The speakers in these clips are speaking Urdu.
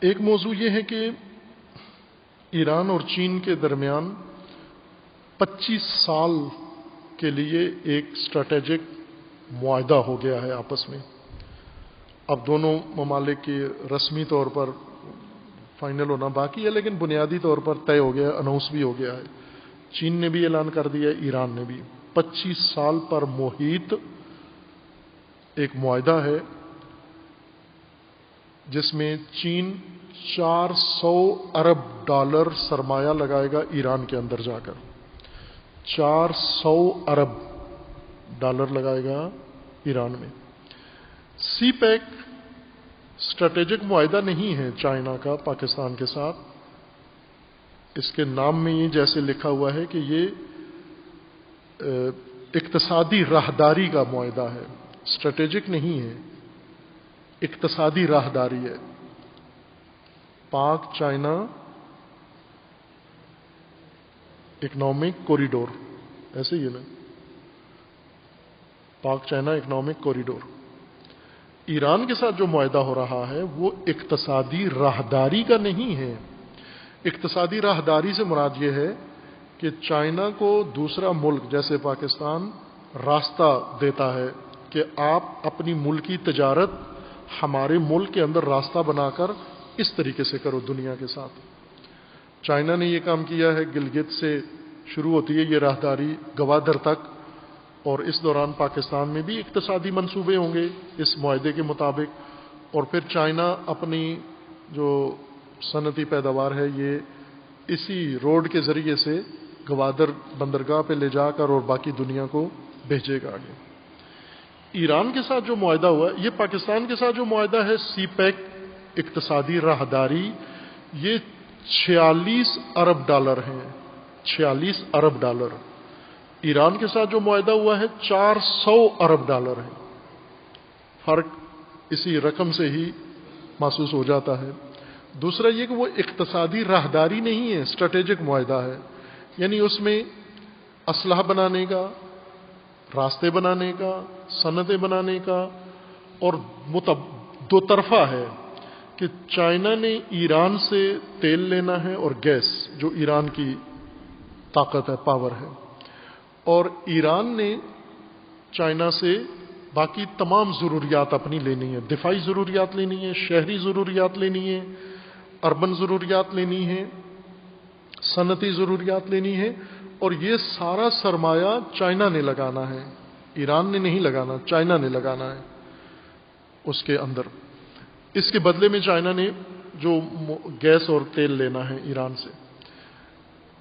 ایک موضوع یہ ہے کہ ایران اور چین کے درمیان 25 سال کے لیے ایک اسٹریٹجک معاہدہ ہو گیا ہے آپس میں. اب دونوں ممالک کے رسمی طور پر فائنل ہونا باقی ہے، لیکن بنیادی طور پر طے ہو گیا، اناؤنس بھی ہو گیا ہے. چین نے بھی اعلان کر دیا، ایران نے بھی. 25 سال پر محیط ایک معاہدہ ہے جس میں چین 400 ارب ڈالر سرمایہ لگائے گا ایران کے اندر جا کر. 400 ارب ڈالر لگائے گا ایران میں. سی پیک اسٹریٹجک معاہدہ نہیں ہے چائنا کا پاکستان کے ساتھ. اس کے نام میں یہ جیسے لکھا ہوا ہے کہ یہ اقتصادی راہداری کا معاہدہ ہے، اسٹریٹجک نہیں ہے، اقتصادی راہداری ہے. پاک چائنا اکنامک کوریڈور، ایسے ہی ہے نا، پاک چائنا اکنامک کوریڈور. ایران کے ساتھ جو معاہدہ ہو رہا ہے وہ اقتصادی راہداری کا نہیں ہے. اقتصادی راہداری سے مراد یہ ہے کہ چائنا کو دوسرا ملک جیسے پاکستان راستہ دیتا ہے کہ آپ اپنی ملکی تجارت ہمارے ملک کے اندر راستہ بنا کر اس طریقے سے کرو دنیا کے ساتھ. چائنا نے یہ کام کیا ہے، گلگت سے شروع ہوتی ہے یہ راہداری گوادر تک، اور اس دوران پاکستان میں بھی اقتصادی منصوبے ہوں گے اس معاہدے کے مطابق. اور پھر چائنا اپنی جو صنعتی پیداوار ہے یہ اسی روڈ کے ذریعے سے گوادر بندرگاہ پہ لے جا کر اور باقی دنیا کو بھیجے گا آگے. ایران کے ساتھ جو معاہدہ ہوا ہے، یہ پاکستان کے ساتھ جو معاہدہ ہے سی پیک اقتصادی راہداری، یہ 46 ارب ڈالر ہیں. 46 ارب ڈالر. ایران کے ساتھ جو معاہدہ ہوا ہے 400 ارب ڈالر ہے. فرق اسی رقم سے ہی محسوس ہو جاتا ہے. دوسرا یہ کہ وہ اقتصادی راہداری نہیں ہے، اسٹریٹجک معاہدہ ہے. یعنی اس میں اسلحہ بنانے کا، راستے بنانے کا، صنعتیں بنانے کا، اور دو طرفہ ہے کہ چائنا نے ایران سے تیل لینا ہے اور گیس جو ایران کی طاقت ہے، پاور ہے، اور ایران نے چائنا سے باقی تمام ضروریات اپنی لینی ہے. دفاعی ضروریات لینی ہے، شہری ضروریات لینی ہے، اربن ضروریات لینی ہے، صنعتی ضروریات لینی ہے. اور یہ سارا سرمایہ چائنا نے لگانا ہے، ایران نے نہیں لگانا، چائنا نے لگانا ہے اس کے اندر. اس کے بدلے میں چائنا نے جو گیس اور تیل لینا ہے ایران سے.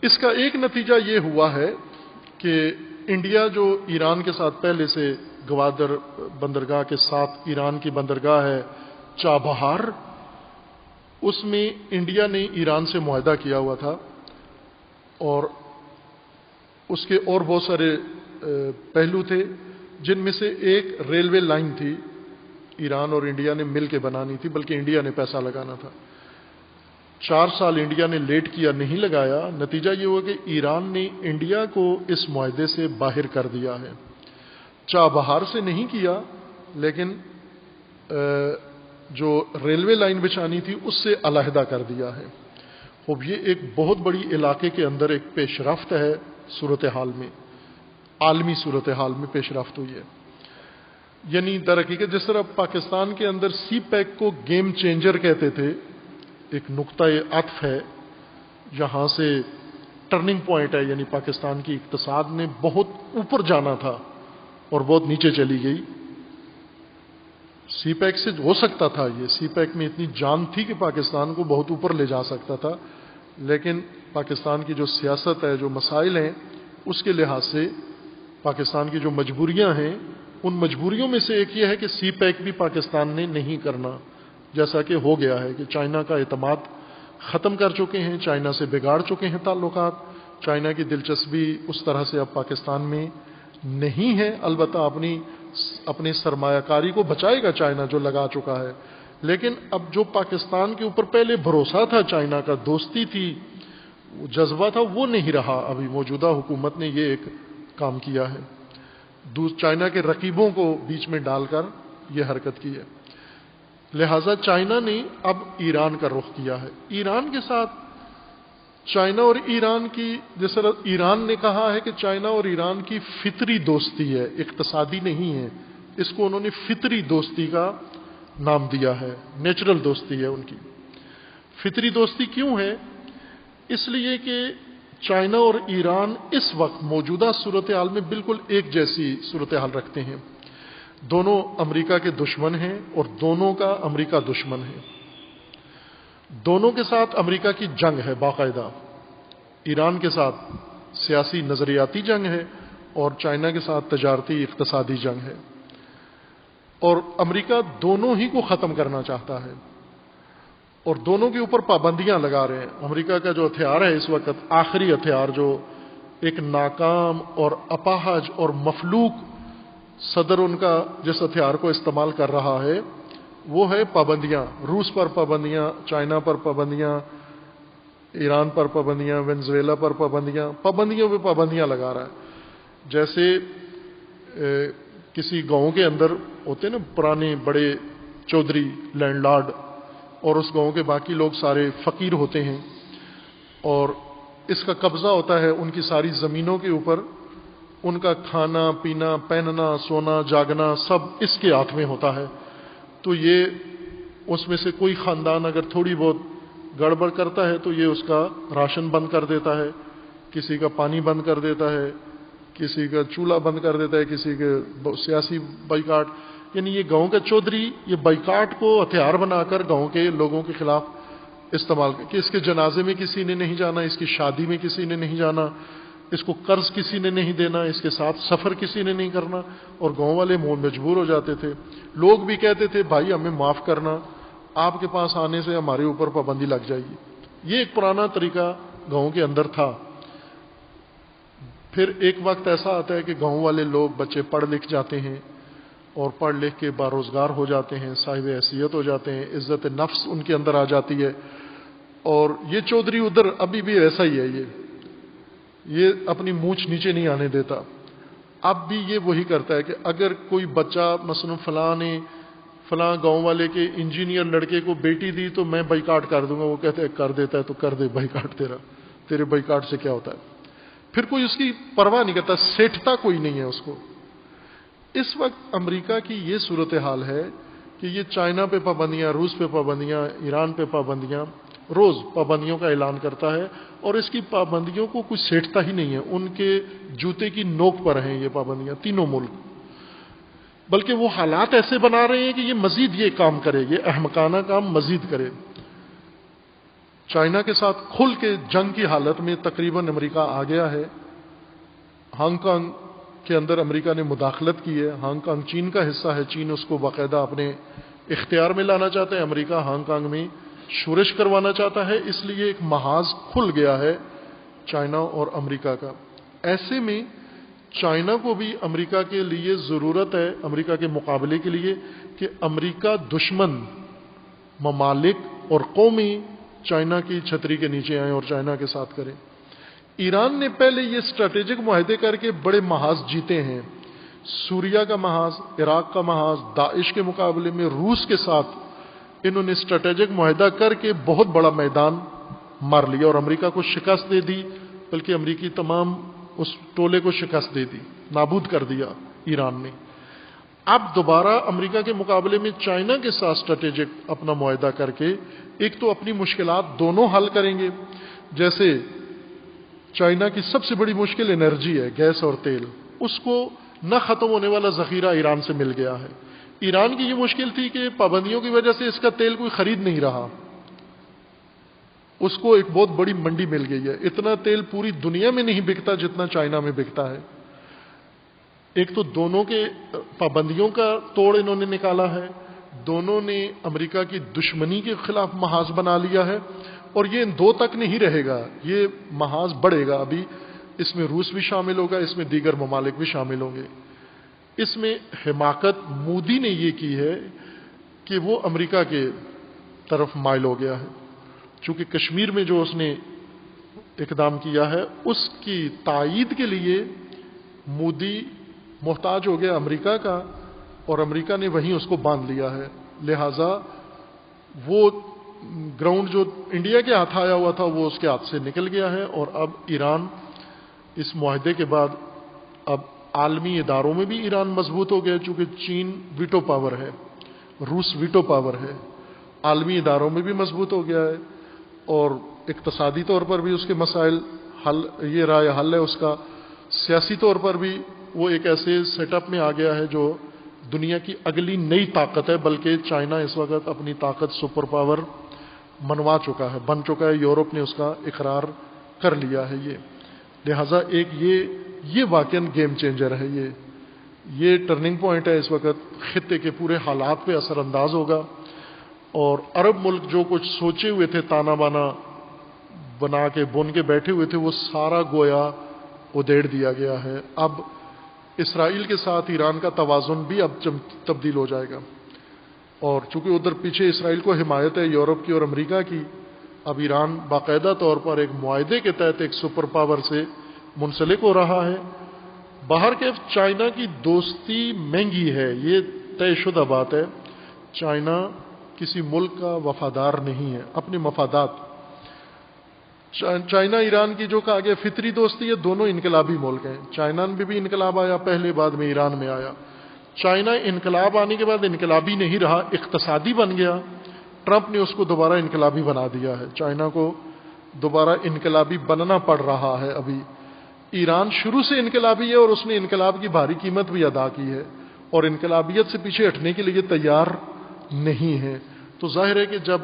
اس کا ایک نتیجہ یہ ہوا ہے کہ انڈیا جو ایران کے ساتھ پہلے سے گوادر بندرگاہ کے ساتھ ایران کی بندرگاہ ہے چابہار، اس میں انڈیا نے ایران سے معاہدہ کیا ہوا تھا، اور اس کے اور بہت سارے پہلو تھے جن میں سے ایک ریلوے لائن تھی، ایران اور انڈیا نے مل کے بنانی تھی، بلکہ انڈیا نے پیسہ لگانا تھا. 4 سال انڈیا نے لیٹ کیا، نہیں لگایا. نتیجہ یہ ہوا کہ ایران نے انڈیا کو اس معاہدے سے باہر کر دیا ہے. چابہار سے نہیں کیا، لیکن جو ریلوے لائن بچھانی تھی اس سے علیحدہ کر دیا ہے. اب یہ ایک بہت بڑی علاقے کے اندر ایک پیش رفت ہے، صورتحال میں، عالمی صورتحال میں پیش رفت ہوئی ہے. یعنی در حقیقت جس طرح پاکستان کے اندر سی پیک کو گیم چینجر کہتے تھے، ایک نقطہ عطف ہے، یہاں سے ٹرننگ پوائنٹ ہے، یعنی پاکستان کی اقتصاد نے بہت اوپر جانا تھا اور بہت نیچے چلی گئی. سی پیک سے ہو سکتا تھا، یہ سی پیک میں اتنی جان تھی کہ پاکستان کو بہت اوپر لے جا سکتا تھا، لیکن پاکستان کی جو سیاست ہے، جو مسائل ہیں، اس کے لحاظ سے پاکستان کی جو مجبوریاں ہیں، ان مجبوریوں میں سے ایک یہ ہے کہ سی پیک بھی پاکستان نے نہیں کرنا، جیسا کہ ہو گیا ہے کہ چائنا کا اعتماد ختم کر چکے ہیں، چائنا سے بگاڑ چکے ہیں تعلقات. چائنا کی دلچسپی اس طرح سے اب پاکستان میں نہیں ہے. البتہ اپنی سرمایہ کاری کو بچائے گا چائنا جو لگا چکا ہے، لیکن اب جو پاکستان کے اوپر پہلے بھروسہ تھا چائنا کا، دوستی تھی، جذبہ تھا، وہ نہیں رہا. ابھی موجودہ حکومت نے یہ ایک کام کیا ہے، چائنا کے رقیبوں کو بیچ میں ڈال کر یہ حرکت کی ہے. لہذا چائنا نے اب ایران کا رخ کیا ہے. ایران کے ساتھ چائنا اور ایران کی، جس طرح ایران نے کہا ہے کہ چائنا اور ایران کی فطری دوستی ہے، اقتصادی نہیں ہے، اس کو انہوں نے فطری دوستی کا نام دیا ہے. نیچرل دوستی ہے ان کی. فطری دوستی کیوں ہے؟ اس لیے کہ چائنا اور ایران اس وقت موجودہ صورتحال میں بالکل ایک جیسی صورتحال رکھتے ہیں. دونوں امریکہ کے دشمن ہیں اور دونوں کا امریکہ دشمن ہے. دونوں کے ساتھ امریکہ کی جنگ ہے باقاعدہ. ایران کے ساتھ سیاسی نظریاتی جنگ ہے اور چائنا کے ساتھ تجارتی اقتصادی جنگ ہے. اور امریکہ دونوں ہی کو ختم کرنا چاہتا ہے اور دونوں کے اوپر پابندیاں لگا رہے ہیں. امریکہ کا جو ہتھیار ہے اس وقت، آخری ہتھیار، جو ایک ناکام اور اپاہج اور مفلوک صدر ان کا جس ہتھیار کو استعمال کر رہا ہے، وہ ہے پابندیاں. روس پر پابندیاں، چائنا پر پابندیاں، ایران پر پابندیاں، وینزویلا پر پابندیاں، پابندیوں پہ پابندیاں لگا رہا ہے. جیسے کسی گاؤں کے اندر ہوتے نا پرانے بڑے چودھری، لینڈ لارڈ، اور اس گاؤں کے باقی لوگ سارے فقیر ہوتے ہیں اور اس کا قبضہ ہوتا ہے ان کی ساری زمینوں کے اوپر. ان کا کھانا پینا، پہننا، سونا، جاگنا سب اس کے ہاتھ میں ہوتا ہے. تو یہ اس میں سے کوئی خاندان اگر تھوڑی بہت گڑبڑ کرتا ہے تو یہ اس کا راشن بند کر دیتا ہے، کسی کا پانی بند کر دیتا ہے، کسی کا چولہا بند کر دیتا ہے، کسی کے سیاسی بائیکاٹ. یعنی یہ گاؤں کا چودھری یہ بائیکاٹ کو ہتھیار بنا کر گاؤں کے لوگوں کے خلاف استعمال کہ اس کے جنازے میں کسی نے نہیں جانا، اس کی شادی میں کسی نے نہیں جانا، اس کو قرض کسی نے نہیں دینا، اس کے ساتھ سفر کسی نے نہیں کرنا. اور گاؤں والے مجبور ہو جاتے تھے. لوگ بھی کہتے تھے بھائی ہمیں معاف کرنا، آپ کے پاس آنے سے ہمارے اوپر پابندی لگ جائے گی. یہ ایک پرانا طریقہ گاؤں کے اندر تھا. پھر ایک وقت ایسا آتا ہے کہ گاؤں والے لوگ بچے پڑھ لکھ جاتے ہیں اور پڑھ لکھ کے باروزگار ہو جاتے ہیں، صاحب حیثیت ہو جاتے ہیں، عزت نفس ان کے اندر آ جاتی ہے. اور یہ چودھری ادھر ابھی بھی ایسا ہی ہے، یہ اپنی مونچھ نیچے نہیں آنے دیتا. اب بھی یہ وہی کرتا ہے کہ اگر کوئی بچہ مثلا فلاں گاؤں والے کے انجینئر لڑکے کو بیٹی دی تو میں بائیکاٹ کر دوں گا. وہ کہتے ہیں کر دیتا ہے تو کر دے بائیکاٹ، تیرے بائیکاٹ سے کیا ہوتا ہے. پھر کوئی اس کی پرواہ نہیں کرتا، سیٹھتا کوئی نہیں ہے اس کو. اس وقت امریکہ کی یہ صورتحال ہے کہ یہ چائنا پہ پابندیاں، روس پہ پابندیاں، ایران پہ پابندیاں، روز پابندیوں کا اعلان کرتا ہے اور اس کی پابندیوں کو کوئی سیٹھتا ہی نہیں ہے. ان کے جوتے کی نوک پر ہیں یہ پابندیاں تینوں ملک. بلکہ وہ حالات ایسے بنا رہے ہیں کہ یہ مزید یہ کام کرے، یہ احمقانہ کام مزید کرے. چائنا کے ساتھ کھل کے جنگ کی حالت میں تقریباً امریکہ آ گیا ہے. ہانگ کانگ کے اندر امریکہ نے مداخلت کی ہے. ہانگ کانگ چین کا حصہ ہے، چین اس کو باقاعدہ اپنے اختیار میں لانا چاہتا ہے. امریکہ ہانگ کانگ میں شورش کروانا چاہتا ہے. اس لیے ایک محاذ کھل گیا ہے چائنا اور امریکہ کا. ایسے میں چائنا کو بھی امریکہ کے لیے ضرورت ہے، امریکہ کے مقابلے کے لیے، کہ امریکہ دشمن ممالک اور قومی چائنا کی چھتری کے نیچے آئیں اور چائنا کے ساتھ کریں. ایران نے پہلے یہ اسٹریٹجک معاہدے کر کے بڑے محاذ جیتے ہیں. سوریہ کا محاذ، عراق کا محاذ، داعش کے مقابلے میں روس کے ساتھ انہوں نے اسٹریٹجک معاہدہ کر کے بہت بڑا میدان مار لیا اور امریکہ کو شکست دے دی. بلکہ امریکی تمام اس ٹولے کو شکست دے دی، نابود کر دیا ایران نے. اب دوبارہ امریکہ کے مقابلے میں چائنا کے ساتھ اسٹریٹجک اپنا معاہدہ کر کے ایک تو اپنی مشکلات دونوں حل کریں گے. جیسے چائنا کی سب سے بڑی مشکل انرجی ہے، گیس اور تیل. اس کو نہ ختم ہونے والا ذخیرہ ایران سے مل گیا ہے. ایران کی یہ مشکل تھی کہ پابندیوں کی وجہ سے اس کا تیل کوئی خرید نہیں رہا. اس کو ایک بہت بڑی منڈی مل گئی ہے. اتنا تیل پوری دنیا میں نہیں بکتا جتنا چائنا میں بکتا ہے. ایک تو دونوں کے پابندیوں کا توڑ انہوں نے نکالا ہے، دونوں نے امریکہ کی دشمنی کے خلاف محاذ بنا لیا ہے. اور یہ ان دو تک نہیں رہے گا، یہ محاذ بڑھے گا. ابھی اس میں روس بھی شامل ہوگا، اس میں دیگر ممالک بھی شامل ہوں گے. اس میں حماقت مودی نے یہ کی ہے کہ وہ امریکہ کے طرف مائل ہو گیا ہے. چونکہ کشمیر میں جو اس نے اقدام کیا ہے اس کی تائید کے لیے مودی محتاج ہو گیا امریکہ کا، اور امریکہ نے وہیں اس کو باندھ لیا ہے. لہٰذا وہ گراؤنڈ جو انڈیا کے ہاتھ آیا ہوا تھا وہ اس کے ہاتھ سے نکل گیا ہے، اور اب ایران اس معاہدے کے بعد اب عالمی اداروں میں بھی ایران مضبوط ہو گیا، چونکہ چین ویٹو پاور ہے، روس ویٹو پاور ہے، عالمی اداروں میں بھی مضبوط ہو گیا ہے، اور اقتصادی طور پر بھی اس کے مسائل حل، یہ رائے حل ہے اس کا، سیاسی طور پر بھی وہ ایک ایسے سیٹ اپ میں آ گیا ہے جو دنیا کی اگلی نئی طاقت ہے، بلکہ چائنا اس وقت اپنی طاقت سپر پاور منوا چکا ہے، بن چکا ہے، یورپ نے اس کا اقرار کر لیا ہے یہ، لہٰذا ایک یہ واقعاً گیم چینجر ہے، یہ ٹرننگ پوائنٹ ہے اس وقت، خطے کے پورے حالات پہ اثر انداز ہوگا، اور عرب ملک جو کچھ سوچے ہوئے تھے تانا بانا بنا کے بن کے بیٹھے ہوئے تھے وہ سارا گویا ادھیڑ دیا گیا ہے۔ اب اسرائیل کے ساتھ ایران کا توازن بھی اب تبدیل ہو جائے گا، اور چونکہ ادھر پیچھے اسرائیل کو حمایت ہے یورپ کی اور امریکہ کی، اب ایران باقاعدہ طور پر ایک معاہدے کے تحت ایک سپر پاور سے منسلک ہو رہا ہے۔ باہر کے چائنا کی دوستی مہنگی ہے، یہ طے شدہ بات ہے، چائنا کسی ملک کا وفادار نہیں ہے، اپنے مفادات، چائنا ایران کی جو کہا گیا فطری دوستی ہے، دونوں انقلابی ملک ہیں، چائنا میں بھی انقلاب آیا پہلے، بعد میں ایران میں آیا، چائنا انقلاب آنے کے بعد انقلابی نہیں رہا، اقتصادی بن گیا، ٹرمپ نے اس کو دوبارہ انقلابی بنا دیا ہے، چائنا کو دوبارہ انقلابی بننا پڑ رہا ہے ابھی۔ ایران شروع سے انقلابی ہے اور اس نے انقلاب کی بھاری قیمت بھی ادا کی ہے، اور انقلابیت سے پیچھے ہٹنے کے لیے تیار نہیں ہے، تو ظاہر ہے کہ جب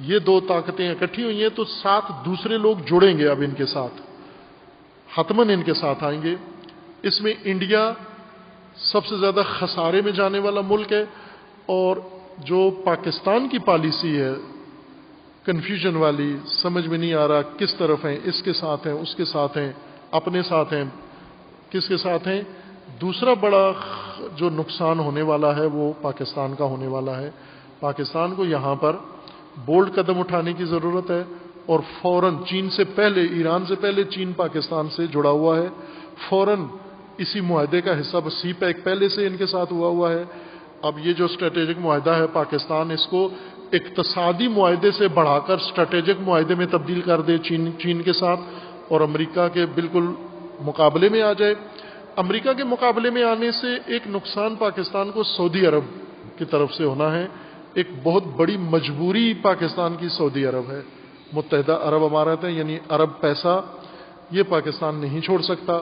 یہ دو طاقتیں اکٹھی ہوئی ہیں تو ساتھ دوسرے لوگ جڑیں گے، اب ان کے ساتھ حتماً ان کے ساتھ آئیں گے۔ اس میں انڈیا سب سے زیادہ خسارے میں جانے والا ملک ہے، اور جو پاکستان کی پالیسی ہے کنفیوژن والی، سمجھ میں نہیں آ رہا کس طرف ہیں، اس کے ساتھ ہیں، اس کے ساتھ ہیں، اپنے ساتھ ہیں، کس کے ساتھ ہیں، دوسرا بڑا جو نقصان ہونے والا ہے وہ پاکستان کا ہونے والا ہے۔ پاکستان کو یہاں پر بولڈ قدم اٹھانے کی ضرورت ہے، اور فوراً چین سے پہلے، ایران سے پہلے چین پاکستان سے جڑا ہوا ہے، فوراً اسی معاہدے کا حصہ، سی پیک پہلے سے ان کے ساتھ ہوا ہے، اب یہ جو اسٹریٹجک معاہدہ ہے پاکستان اس کو اقتصادی معاہدے سے بڑھا کر اسٹریٹجک معاہدے میں تبدیل کر دے چین کے ساتھ، اور امریکہ کے بالکل مقابلے میں آ جائے۔ امریکہ کے مقابلے میں آنے سے ایک نقصان پاکستان کو سعودی عرب کی طرف سے ہونا ہے، ایک بہت بڑی مجبوری پاکستان کی سعودی عرب ہے، متحدہ عرب امارات ہیں، یعنی عرب پیسہ یہ پاکستان نہیں چھوڑ سکتا۔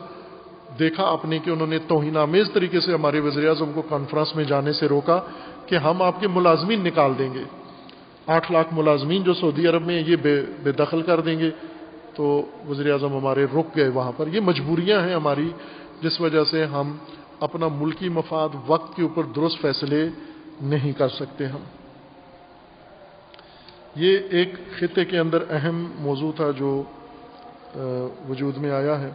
دیکھا آپ نے کہ انہوں نے توہین آمیز طریقے سے ہمارے وزیر اعظم کو کانفرنس میں جانے سے روکا کہ ہم آپ کے ملازمین نکال دیں گے، 8 لاکھ ملازمین جو سعودی عرب میں یہ بے دخل کر دیں گے، تو وزیر اعظم ہمارے رک گئے وہاں پر۔ یہ مجبوریاں ہیں ہماری جس وجہ سے ہم اپنا ملکی مفاد وقت کے اوپر درست فیصلے نہیں کر سکتے ہم۔ یہ ایک خطے کے اندر اہم موضوع تھا جو وجود میں آیا ہے۔